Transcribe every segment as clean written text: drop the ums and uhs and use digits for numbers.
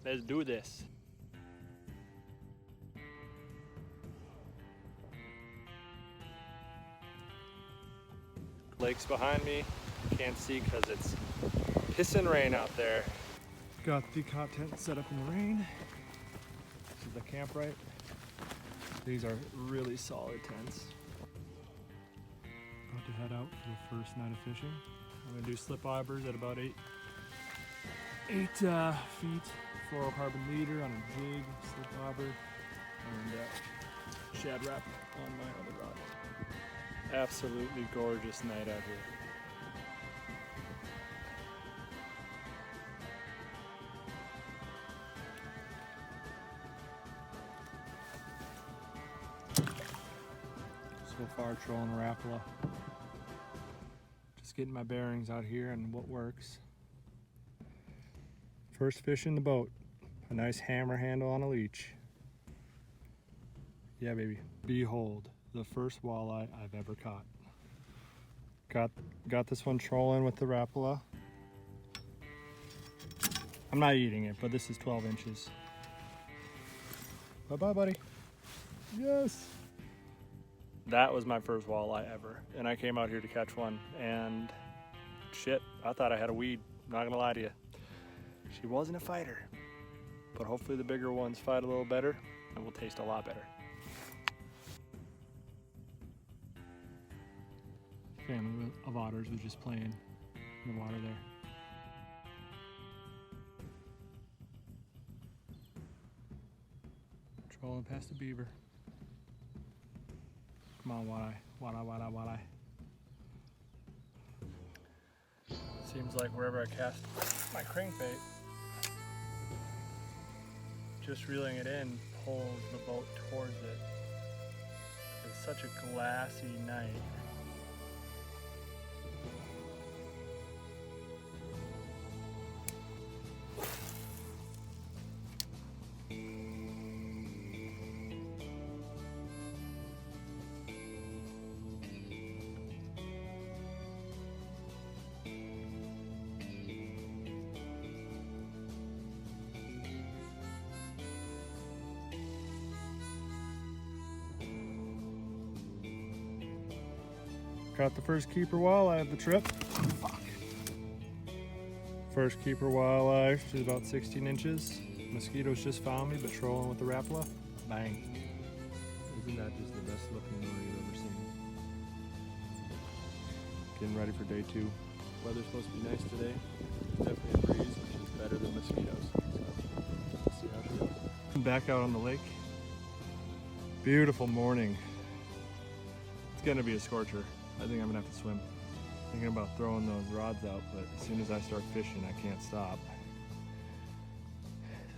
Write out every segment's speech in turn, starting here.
Let's do this. Lake's behind me. Can't see because it's pissing rain out there. Got the cot tent set up in the rain. This is the camp right. These are really solid tents. About to head out for the first night of fishing. I'm gonna do slip bobbers at about 8 feet, fluorocarbon leader on a jig, slip bobber, and shad wrap on my other rod. Absolutely gorgeous night out here. So far trolling a Rapala. Just getting my bearings out here and what works. First fish in the boat. A nice hammer handle on a leech. Yeah, baby. Behold, the first walleye I've ever caught. Got this one trolling with the Rapala. I'm not eating it, but this is 12 inches. Bye-bye, buddy. Yes. That was my first walleye ever, and I came out here to catch one, and shit, I thought I had a weed, not gonna lie to you. She wasn't a fighter, but hopefully the bigger ones fight a little better and will taste a lot better. Family of otters was just playing in the water there. Trolling past the beaver. Come on, walleye. Seems like wherever I cast my crankbait, just reeling it in pulls the boat towards it. It's such a glassy night. Caught the first keeper walleye of the trip. Fuck. First keeper walleye, she's about 16 inches. Mosquitoes just found me, but trolling with the Rapala. Bang. Isn't that just the best looking lure you've ever seen? Getting ready for day 2. Weather's supposed to be nice today. Definitely a breeze, which is better than mosquitoes. So, let's see how she goes. I'm back out on the lake. Beautiful morning. It's gonna be a scorcher. I think I'm gonna have to swim. Thinking about throwing those rods out, but as soon as I start fishing, I can't stop.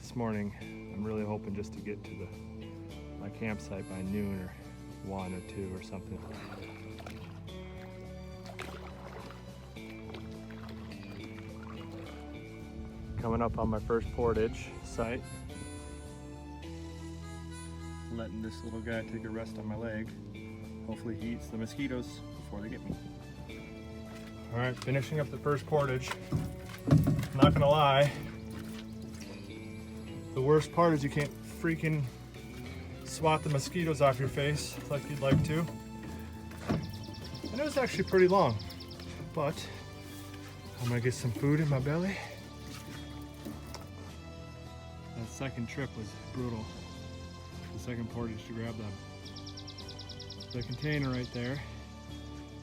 This morning, I'm really hoping just to get to my campsite by noon or 1 or 2 or something. Coming up on my first portage site. Letting this little guy take a rest on my leg. Hopefully he eats the mosquitoes before they get me. All right, finishing up the first portage. Not gonna lie, the worst part is you can't freaking swat the mosquitoes off your face like you'd like to. And it was actually pretty long, but I'm gonna get some food in my belly. That second trip was brutal. The second portage to grab them. The container right there,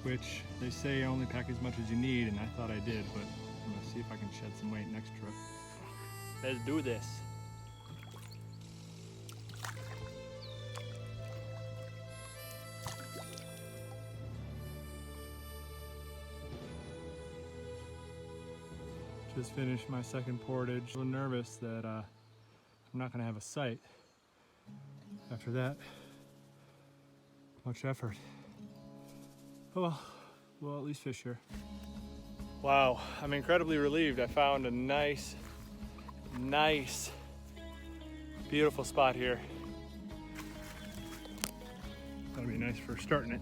which they say only pack as much as you need, and I thought I did, but I'm gonna see if I can shed some weight next trip. Let's do this. Just finished my second portage. A little nervous that I'm not gonna have a sight after that. Much effort. Oh well, we'll at least fish here. Wow, I'm incredibly relieved. I found a nice, beautiful spot here. That'll be nice for starting it.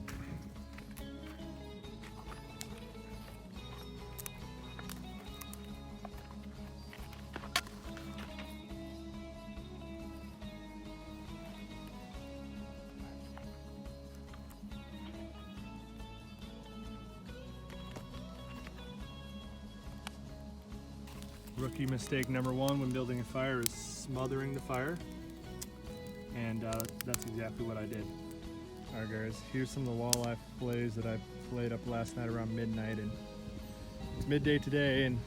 Rookie mistake number one when building a fire is smothering the fire. And that's exactly what I did. Alright guys, here's some of the walleye fillets that I filleted up last night around midnight, and it's midday today, and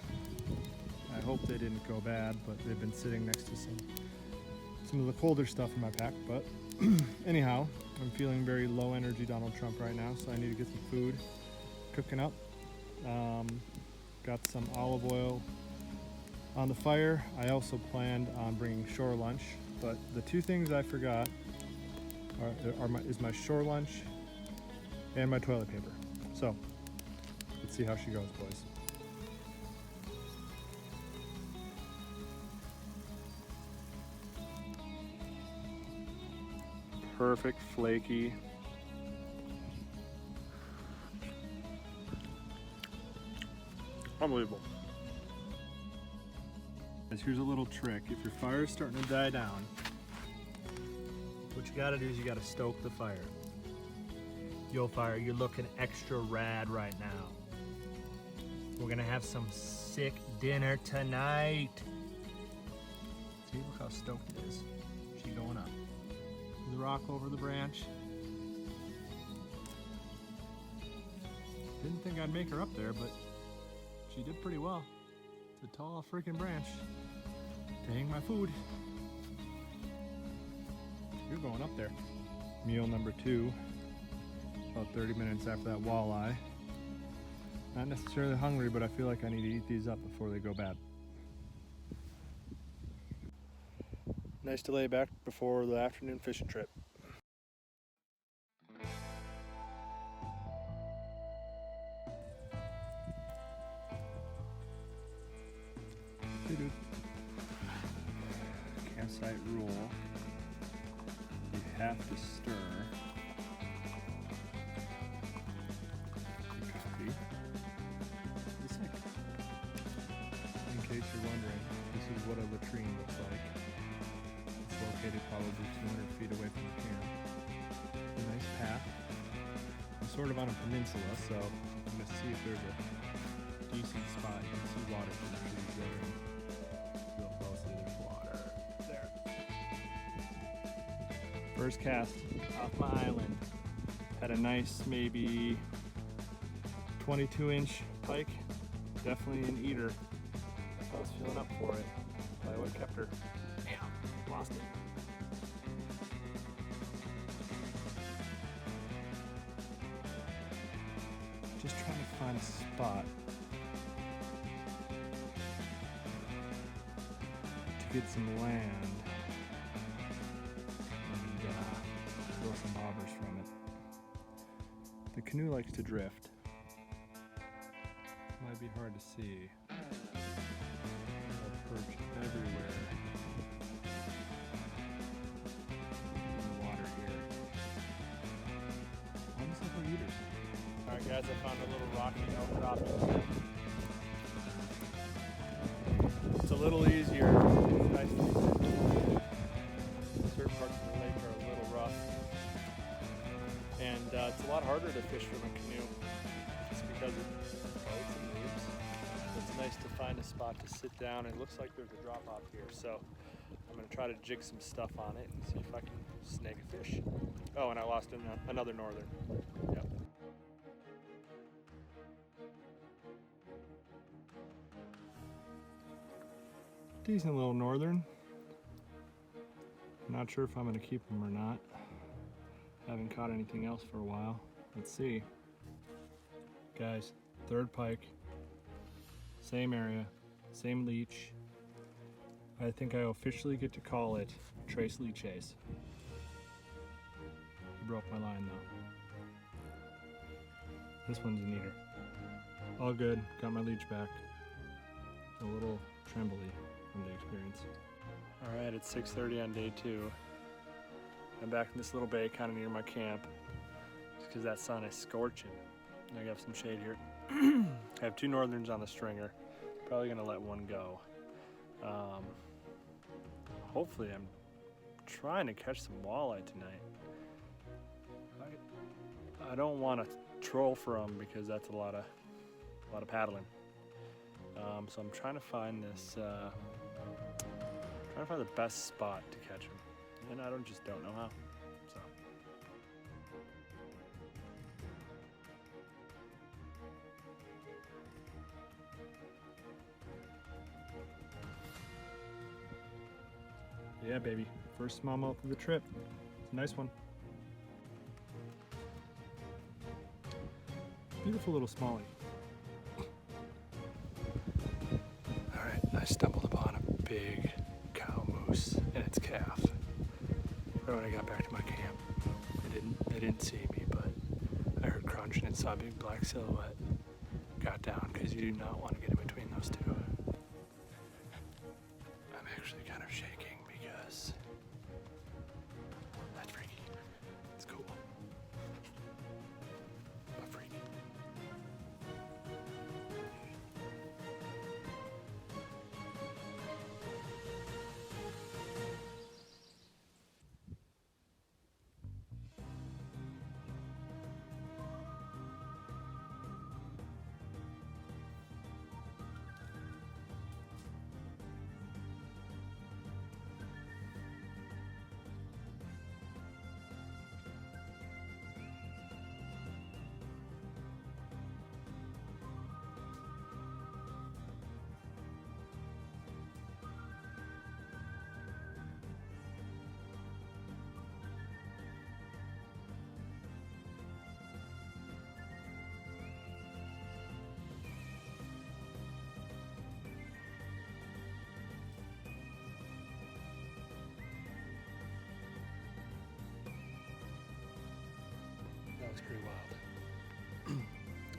I hope they didn't go bad, but they've been sitting next to some of the colder stuff in my pack. But anyhow, I'm feeling very low energy Donald Trump right now, so I need to get some food cooking up. Got some olive oil on the fire. I also planned on bringing shore lunch, but the two things I forgot is my shore lunch and my toilet paper. So let's see how she goes, boys. Perfect, flaky. Unbelievable. Here's a little trick. If your fire's starting to die down, what you gotta do is you gotta stoke the fire. Yo fire, you're looking extra rad right now. We're gonna have some sick dinner tonight. See, look how stoked it is. She's going up. The rock over the branch. Didn't think I'd make her up there, but she did pretty well. It's a tall freaking branch to hang my food. You're going up there. Meal number 2, about 30 minutes after that walleye. Not necessarily hungry, but I feel like I need to eat these up before they go bad. Nice to lay back before the afternoon fishing trip. Campsite rule. You have to stir the coffee. It's like, in case you're wondering, this is what a latrine looks like. It's located probably 200 feet away from the camp. A nice path. I'm sort of on a peninsula, so I'm going to see if there's a decent spot. You can see water from the trees there. Real close to there's water. There. First cast off my island. Had a nice, maybe 22-inch pike. Definitely an eater. I was feeling up for it. Probably what kept her. Damn, lost it. Just trying to find a spot to get some land and throw some bobbers from it. The canoe likes to drift. Might be hard to see. I'll perch everywhere in the water here. Almost like we're eaters. Alright guys, I found a little rocky outcropping. It's a little easier. It's nice and easy. Certain parts of the lake are a little rough. And it's a lot harder to fish from a canoe just because it floats and moves. It's nice to find a spot to sit down. It looks like there's a drop off here, so I'm going to try to jig some stuff on it and see if I can snag a fish. Oh, and I lost another northern. Yep. Decent little northern. Not sure if I'm going to keep them or not. Haven't caught anything else for a while. Let's see. Guys, third pike. Same area, same leech. I think I officially get to call it Trace Leech Chase. He broke my line though. This one's an eater. All good, got my leech back. A little trembly from the experience. All right, it's 6:30 on day 2. I'm back in this little bay kind of near my camp just because that sun is scorching. I got some shade here. I have 2 northerns on the stringer. Probably gonna let one go. Hopefully I'm trying to catch some walleye tonight. I don't want to troll for them because that's a lot of paddling. So I'm trying to find this, trying to find the best spot to catch him, and I don't know how. So. Yeah, baby. First smallmouth of the trip. It's a nice one. Beautiful little smallie. Alright, I stumbled upon a big cow moose and its calf. Right when I got back to my camp. They didn't see me, but I heard crunching and saw a big black silhouette. Got down because you do not want to get in between those two. I'm actually kind of shaking because that's freaky. It's cool. But freaky. That was pretty wild.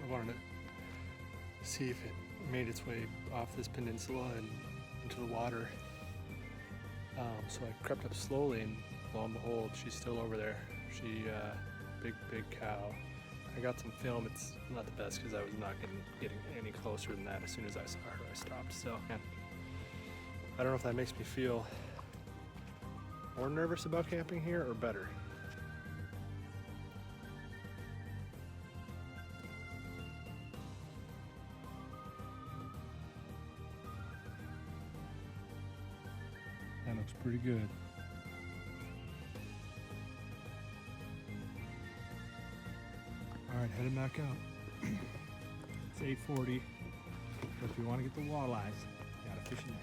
I wanted to see if it made its way off this peninsula and into the water. So I crept up slowly, and lo and behold, she's still over there. She, big cow. I got some film. It's not the best because I was not getting any closer than that. As soon as I saw her, I stopped. So I don't know if that makes me feel more nervous about camping here or better. That looks pretty good. All right, heading back out. It's 8:40. But if you want to get the walleyes, you gotta fish in there.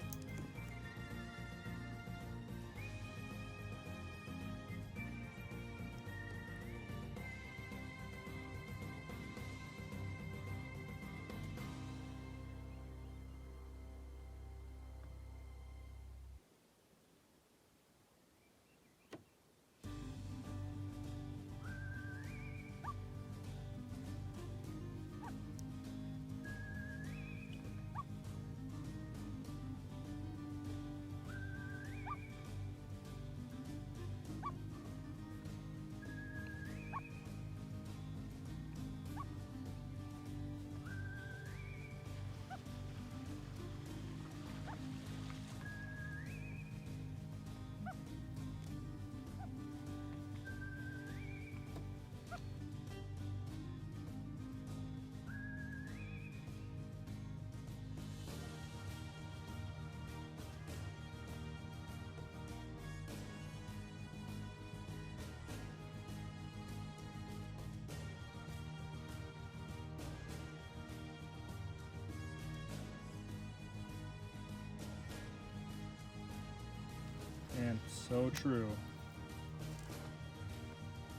And so true.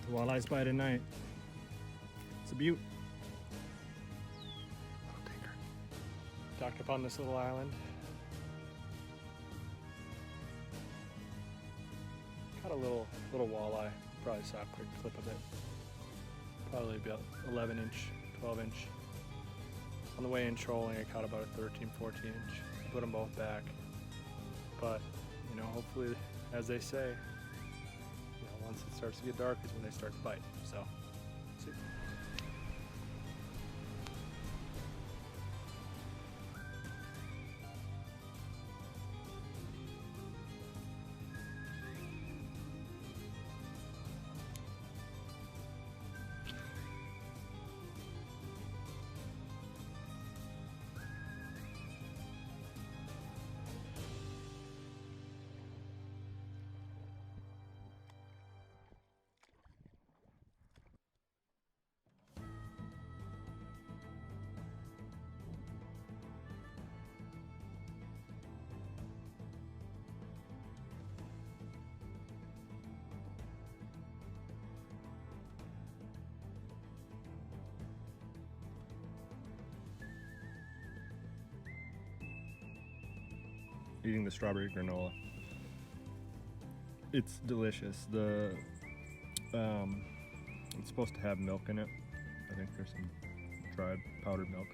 The walleyes bite at night. It's a beaut. I'll take her. Docked up on this little island. Caught a little walleye. Probably saw a quick clip of it. Probably about 11 inch, 12 inch. On the way in trolling, I caught about a 13, 14 inch. I put them both back. But you know, hopefully, as they say, you know, once it starts to get dark is when they start to bite. So, see. eating the strawberry granola. It's delicious. It's supposed to have milk in it. I think there's some dried powdered milk.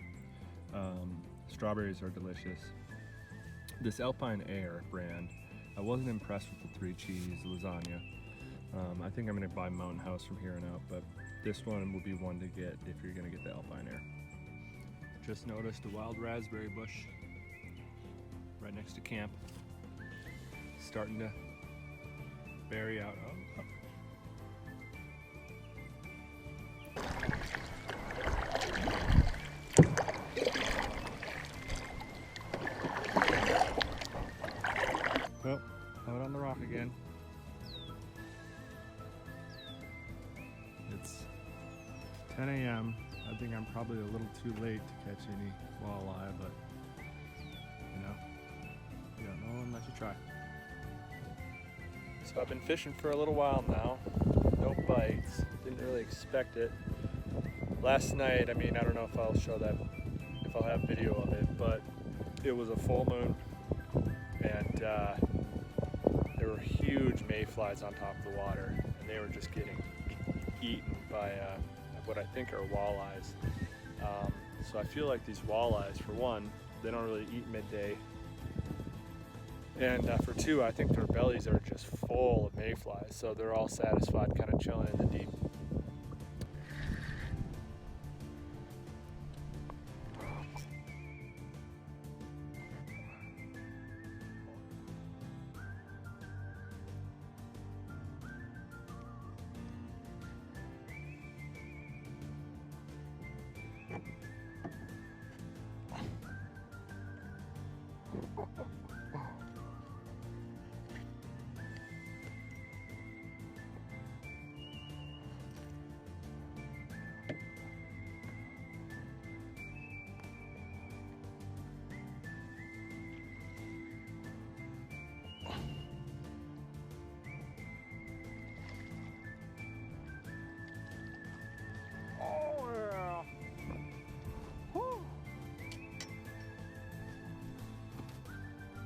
Strawberries are delicious. This Alpine Air brand, I wasn't impressed with the 3 cheese lasagna. I think I'm gonna buy Mountain House from here on out, but this one will be one to get if you're gonna get the Alpine Air. Just noticed a wild raspberry bush right next to camp. Starting to berry out. Oh, look. Oh, out on the rock again. It's 10 a.m. I think I'm probably a little too late to catch any walleye, but you know, you don't know unless you try. So I've been fishing for a little while now. No bites. Didn't really expect it. Last night, I mean, I don't know if I'll show that, if I'll have video of it, but it was a full moon, and there were huge mayflies on top of the water, and they were just getting eaten by what I think are walleyes. So I feel like these walleyes, for one, they don't really eat midday, and for two, I think their bellies are just full of mayflies, so they're all satisfied kind of chilling in the deep.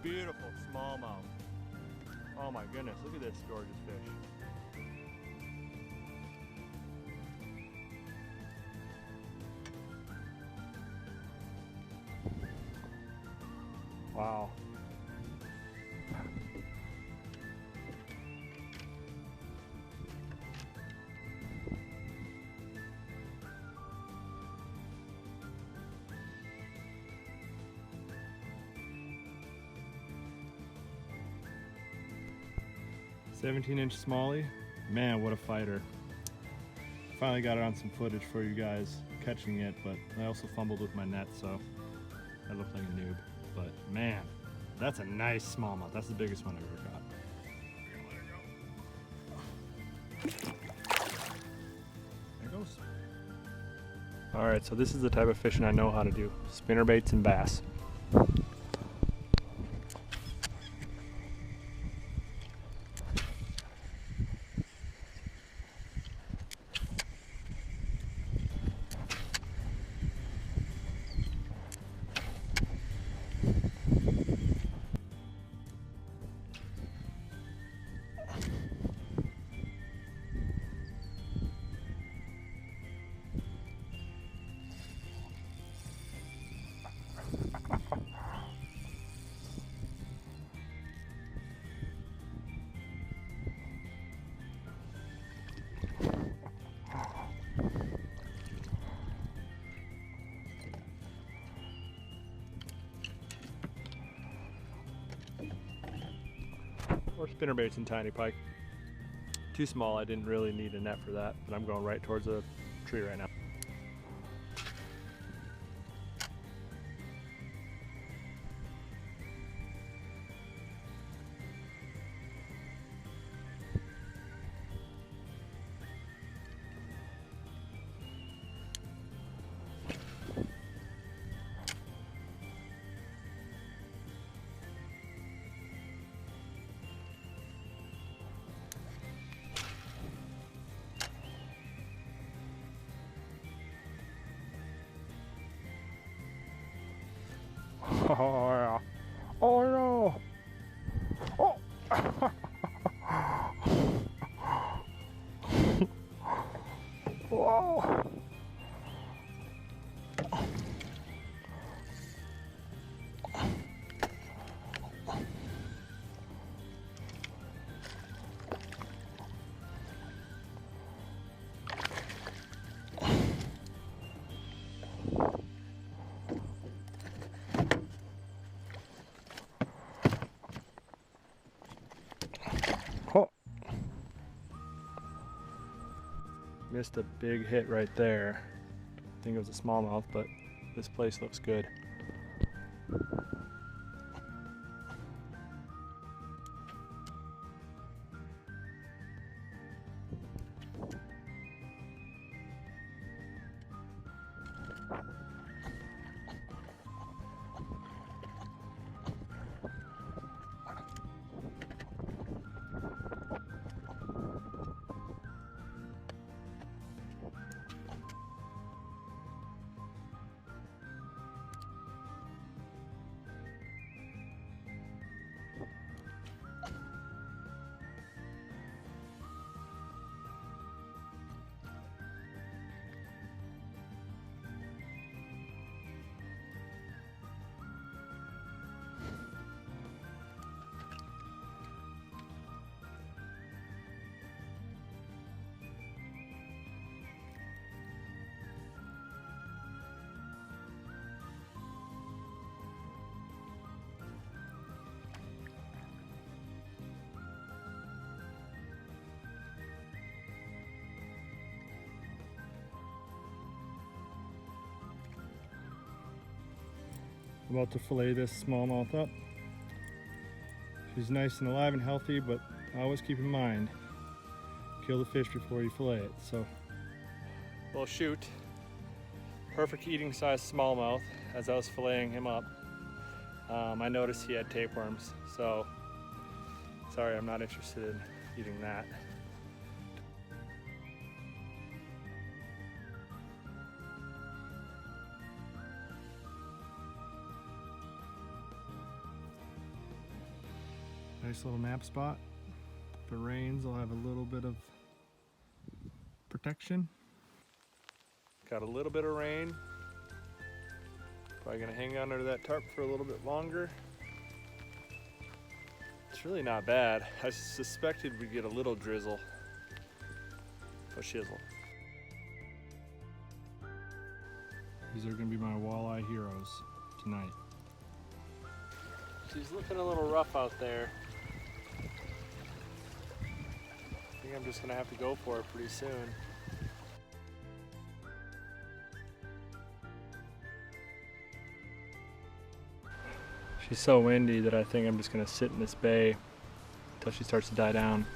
Beautiful smallmouth. Oh my goodness, look at this gorgeous fish. Wow. "17-inch smallie." Man, what a fighter. Finally got it on some footage for you guys catching it, but I also fumbled with my net, so I looked like a noob. But man, that's a nice smallmouth. That's the biggest one I've ever got. There it goes. All right, so this is the type of fishing I know how to do. Spinnerbaits and bass. Or spinnerbaits and tiny pike. Too small, I didn't really need a net for that, but I'm going right towards a tree right now. Oh yeah. Oh no. Missed a big hit right there. I think it was a smallmouth, but this place looks good. I'm about to fillet this smallmouth up. She's nice and alive and healthy, but always keep in mind, kill the fish before you fillet it. So, well, shoot, perfect eating size smallmouth. As I was filleting him up, I noticed he had tapeworms, so sorry, I'm not interested in eating that. Nice little nap spot. If it rains, I'll have a little bit of protection. Got a little bit of rain. Probably gonna hang under that tarp for a little bit longer. It's really not bad. I suspected we'd get a little drizzle or shizzle. These are gonna be my walleye heroes tonight. She's looking a little rough out there. I think I'm just gonna have to go for it pretty soon. She's so windy that I think I'm just gonna sit in this bay until she starts to die down.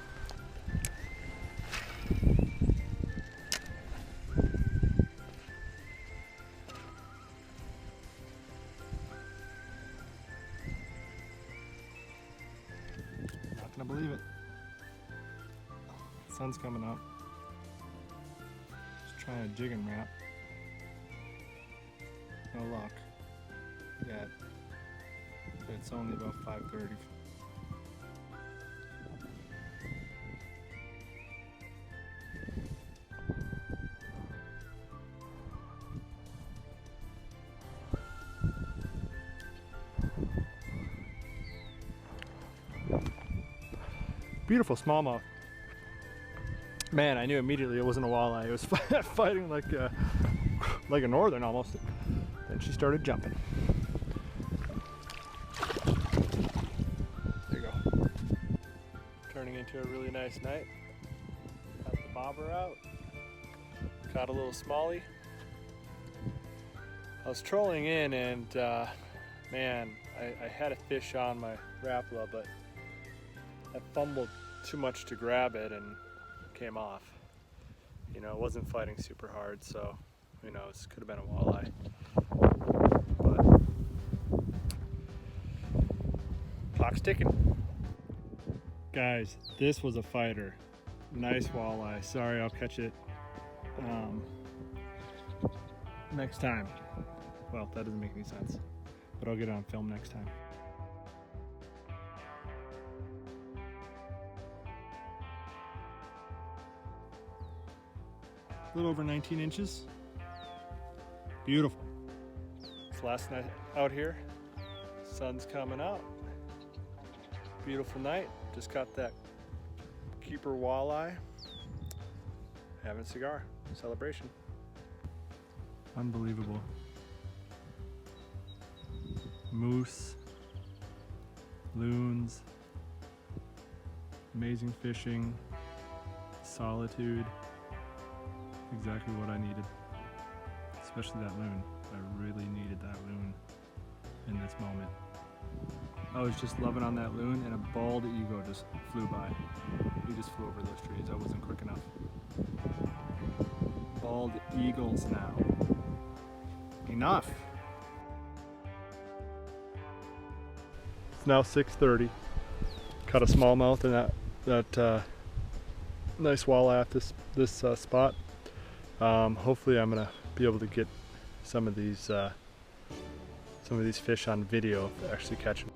Not gonna believe it. Sun's coming up. Just trying to jig and wrap. No luck yet. But it's only about 5:30. Beautiful smallmouth. Man, I knew immediately it wasn't a walleye. It was fighting like a northern almost. Then she started jumping. There you go. Turning into a really nice night. Got the bobber out. Caught a little smallie. I was trolling in and man, I had a fish on my Rapala, but I fumbled too much to grab it and came off. You know, it wasn't fighting super hard, so who knows, could have been a walleye. But clock's ticking. Guys, this was a fighter. Nice walleye. Sorry, I'll catch it next time. Well, that doesn't make any sense, but I'll get it on film next time. A little over 19 inches. Beautiful. It's last night out here. Sun's coming out. Beautiful night. Just got that keeper walleye. Having a cigar. Celebration. Unbelievable. Moose. Loons. Amazing fishing. Solitude. exactly what I needed. Especially that loon. I really needed that loon in this moment. I was just loving on that loon and a bald eagle just flew by. He just flew over those trees. I wasn't quick enough. Bald eagles now. Enough. It's now 6:30. Caught a smallmouth in that nice walleye at this spot. Hopefully I'm gonna be able to get some of these fish on video of actually catching.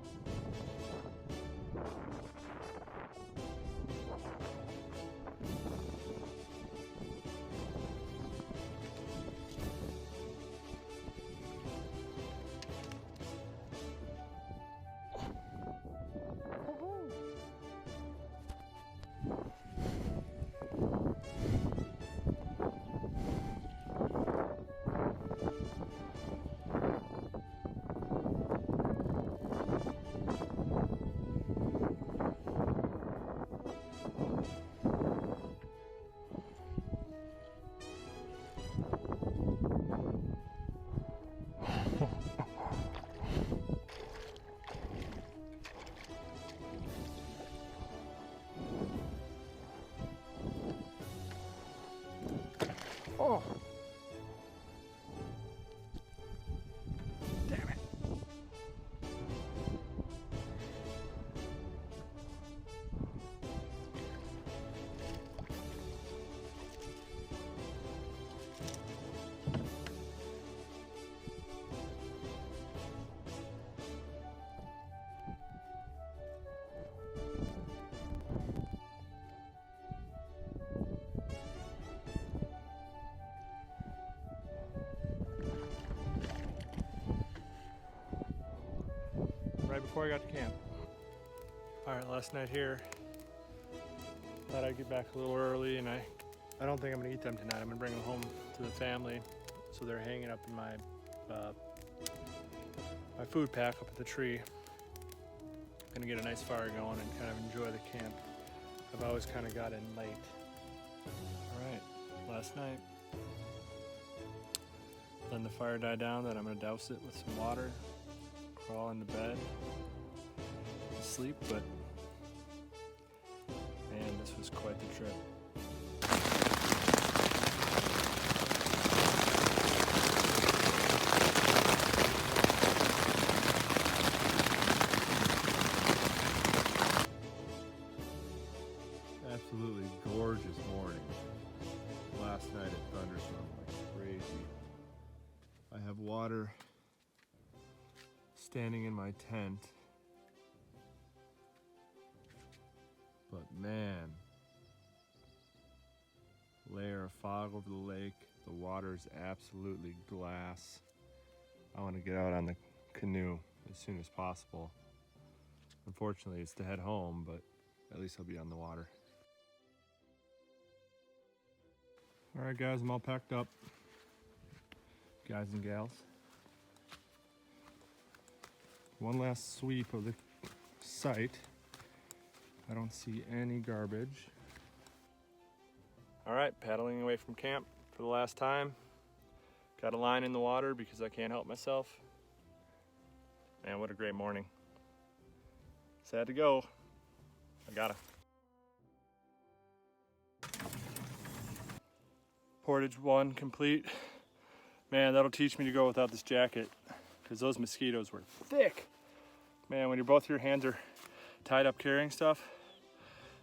Oh! Damn it. Right before I got to camp. All right, last night here. Thought I'd get back a little early, and I don't think I'm gonna eat them tonight. I'm gonna bring them home to the family, so they're hanging up in my my food pack up at the tree. Gonna get a nice fire going and kind of enjoy the camp. I've always kind of got in late. All right, last night. Letting the fire die down, then I'm gonna douse it with some water. Crawl into bed, sleep, but man, this was quite the trip. Absolutely gorgeous morning. Last night it thunderstormed like crazy. I have water standing in my tent, but man, layer of fog over the lake. The water's absolutely glass. I want to get out on the canoe as soon as possible. Unfortunately, it's to head home, but at least I'll be on the water. All right, guys, I'm all packed up. Guys and gals. One last sweep of the site. I don't see any garbage. All right, paddling away from camp for the last time. Got a line in the water because I can't help myself. Man, what a great morning. Sad to go. I gotta. Portage 1 complete. Man, that'll teach me to go without this jacket because those mosquitoes were thick. Man, when both your hands are tied up carrying stuff,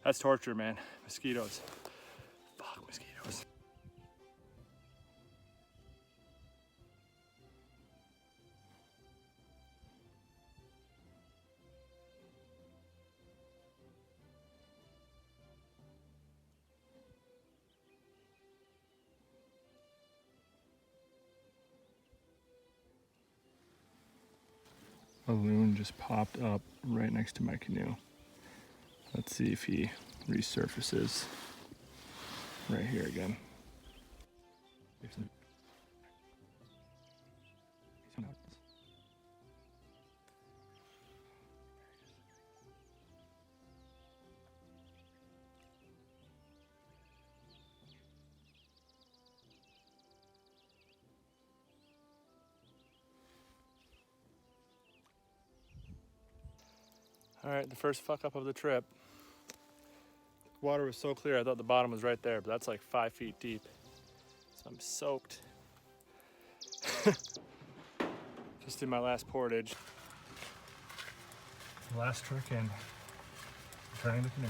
that's torture, man. Mosquitoes. Fuck mosquitoes. A loon just popped up right next to my canoe. Let's see if he resurfaces right here again. All right, the first fuck up of the trip. Water was so clear, I thought the bottom was right there, but that's like 5 feet deep. So I'm soaked. Just did my last portage. Last trick in, turning the canoe.